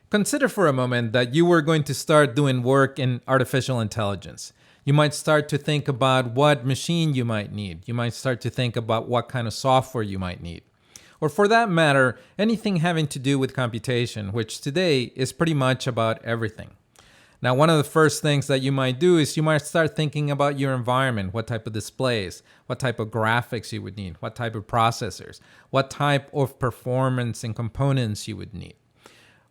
Consider for a moment that you were going to start doing work in artificial intelligence. You might start to think about what machine you might need. You might start to think about what kind of software you might need. Or for that matter, anything having to do with computation, which today is pretty much about everything. Now, one of the first things that you might do is you might start thinking about your environment, what type of displays, what type of graphics you would need, what type of processors, what type of performance and components you would need.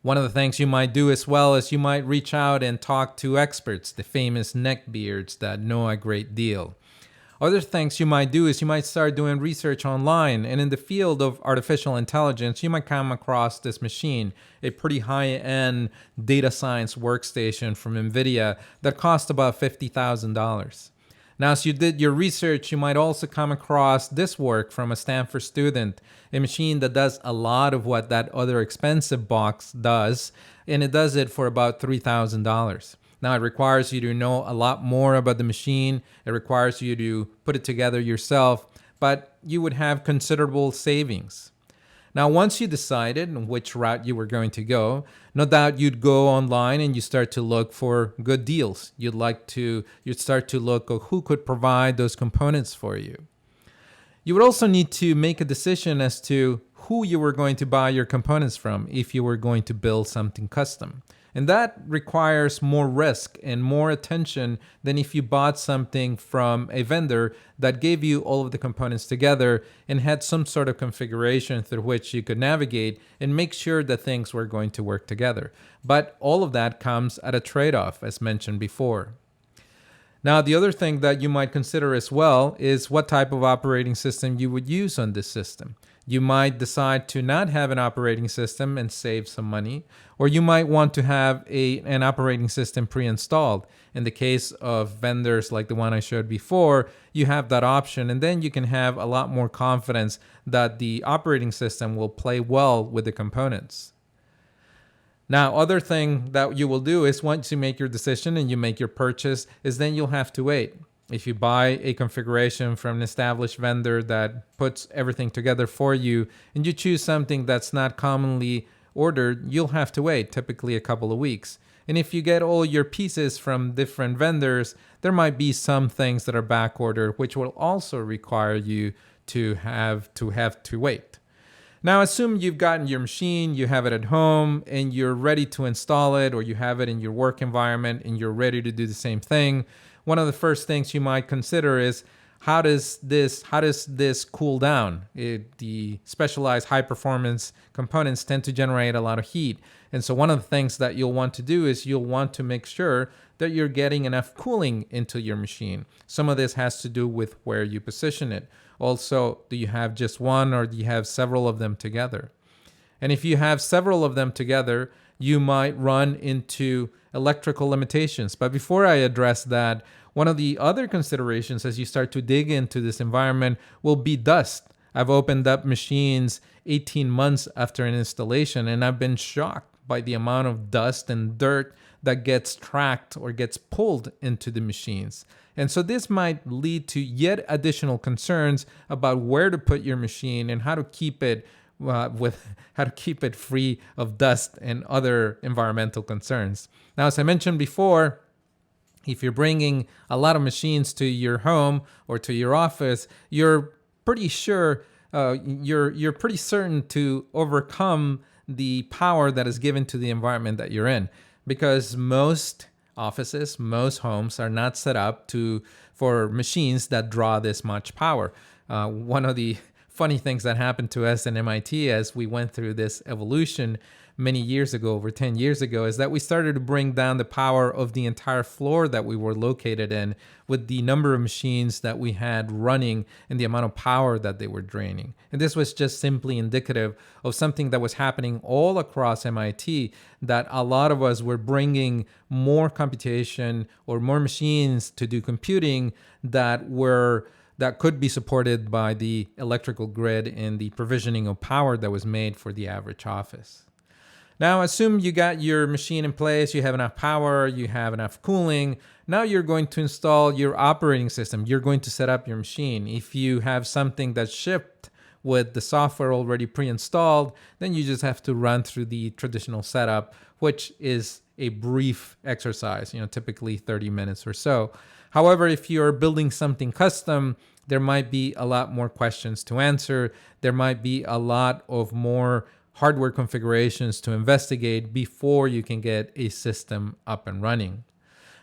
One of the things you might do as well is you might reach out and talk to experts, the famous neckbeards that know a great deal. Other things you might do is you might start doing research online, and in the field of artificial intelligence, you might come across this machine, a pretty high-end data science workstation from NVIDIA that cost about $50,000. Now, as you did your research, you might also come across this work from a Stanford student, a machine that does a lot of what that other expensive box does, and it does it for about $3,000. Now, it requires you to know a lot more about the machine. It requires you to put it together yourself, but you would have considerable savings. Now, once you decided which route you were going to go, no doubt you'd go online and you start to look for good deals. You'd start to look at who could provide those components for you. You would also need to make a decision as to who you were going to buy your components from if you were going to build something custom. And that requires more risk and more attention than if you bought something from a vendor that gave you all of the components together and had some sort of configuration through which you could navigate and make sure that things were going to work together. But all of that comes at a trade-off, as mentioned before. Now, the other thing that you might consider as well is what type of operating system you would use on this system. You might decide to not have an operating system and save some money, or you might want to have an operating system pre-installed. In the case of vendors like the one I showed before, you have that option, and then you can have a lot more confidence that the operating system will play well with the components. Now, other thing that you will do is once you make your decision and you make your purchase, is then you'll have to wait. If you buy a configuration from an established vendor that puts everything together for you and you choose something that's not commonly ordered, you'll have to wait, typically a couple of weeks. And if you get all your pieces from different vendors, there might be some things that are back ordered, which will also require you to have to wait. Now, assume you've gotten your machine, you have it at home, and you're ready to install it, or you have it in your work environment and you're ready to do the same thing. One of the first things you might consider is how does this cool down? The specialized high performance components tend to generate a lot of heat. And so one of the things that you'll want to do is you'll want to make sure that you're getting enough cooling into your machine. Some of this has to do with where you position it. Also, do you have just one or do you have several of them together? And if you have several of them together, you might run into electrical limitations. But before I address that, one of the other considerations as you start to dig into this environment will be dust. I've opened up machines 18 months after an installation, and I've been shocked by the amount of dust and dirt that gets tracked or gets pulled into the machines. And so this might lead to yet additional concerns about where to put your machine and how to keep it free of dust and other environmental concerns. Now, as I mentioned before, if you're bringing a lot of machines to your home or to your office, you're pretty sure you're pretty certain to overcome the power that is given to the environment that you're in, because most offices, most homes are not set up for machines that draw this much power. One of the funny things that happened to us in MIT as we went through this evolution many years ago, over 10 years ago, is that we started to bring down the power of the entire floor that we were located in with the number of machines that we had running and the amount of power that they were draining. And this was just simply indicative of something that was happening all across MIT, that a lot of us were bringing more computation or more machines to do computing that could be supported by the electrical grid and the provisioning of power that was made for the average office. Now, assume you got your machine in place, you have enough power, you have enough cooling. Now you're going to install your operating system. You're going to set up your machine. If you have something that's shipped with the software already pre-installed, then you just have to run through the traditional setup, which is a brief exercise, typically 30 minutes or so. However, if you're building something custom, there might be a lot more questions to answer. There might be a lot of more hardware configurations to investigate before you can get a system up and running.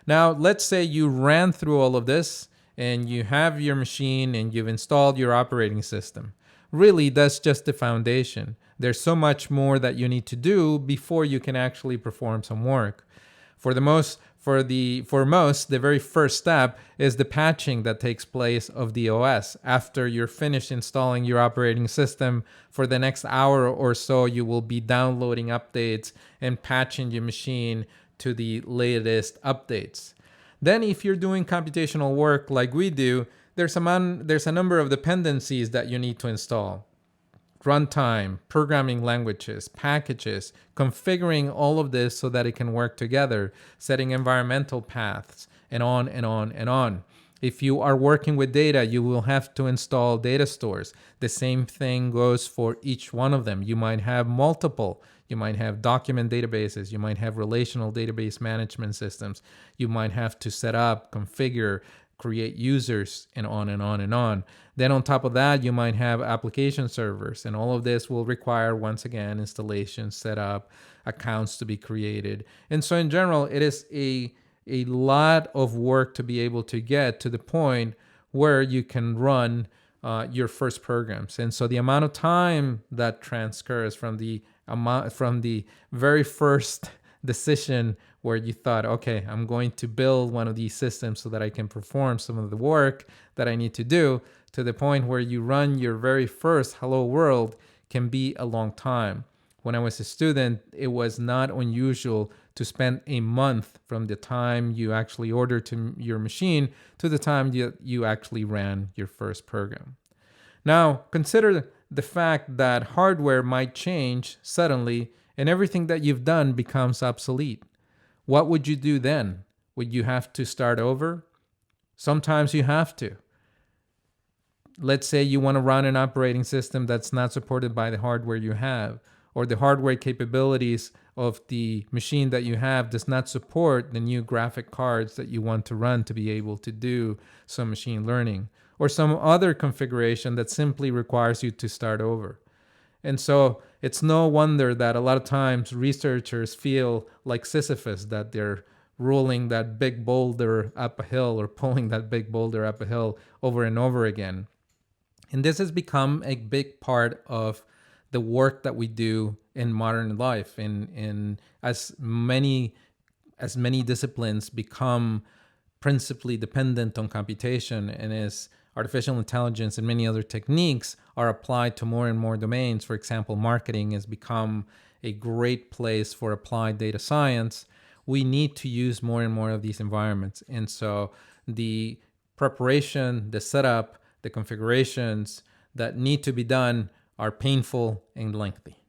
Now, let's say you ran through all of this and you have your machine and you've installed your operating system. Really, that's just the foundation. There's so much more that you need to do before you can actually perform some work. For most, the very first step is the patching that takes place of the OS. After you're finished installing your operating system, for the next hour or so, you will be downloading updates and patching your machine to the latest updates. Then if you're doing computational work like we do, there's a number of dependencies that you need to install. Runtime, programming languages, packages, configuring all of this so that it can work together, setting environmental paths, and on and on and on. If you are working with data, you will have to install data stores. The same thing goes for each one of them. You might have multiple. You might have document databases. You might have relational database management systems. You might have to set up, configure, create users, and on and on and on. Then on top of that, you might have application servers, and all of this will require, once again, installation, setup, accounts to be created. And so in general, it is a lot of work to be able to get to the point where you can run your first programs. And so the amount of time that transfers from the very first decision where you thought, okay, I'm going to build one of these systems so that I can perform some of the work that I need to do, to the point where you run your very first Hello World, can be a long time. When I was a student, it was not unusual to spend a month from the time you actually ordered to your machine to the time you actually ran your first program. Now, consider the fact that hardware might change suddenly and everything that you've done becomes obsolete. What would you do then? Would you have to start over? Sometimes you have to. Let's say you want to run an operating system that's not supported by the hardware you have, or the hardware capabilities of the machine that you have does not support the new graphic cards that you want to run to be able to do some machine learning, or some other configuration that simply requires you to start over. And so it's no wonder that a lot of times researchers feel like Sisyphus, that they're rolling that big boulder up a hill or pulling that big boulder up a hill over and over again. And this has become a big part of the work that we do in modern life. In as many disciplines become principally dependent on computation, and as artificial intelligence and many other techniques are applied to more and more domains. For example, marketing has become a great place for applied data science. We need to use more and more of these environments. And so the preparation, the setup, the configurations that need to be done are painful and lengthy.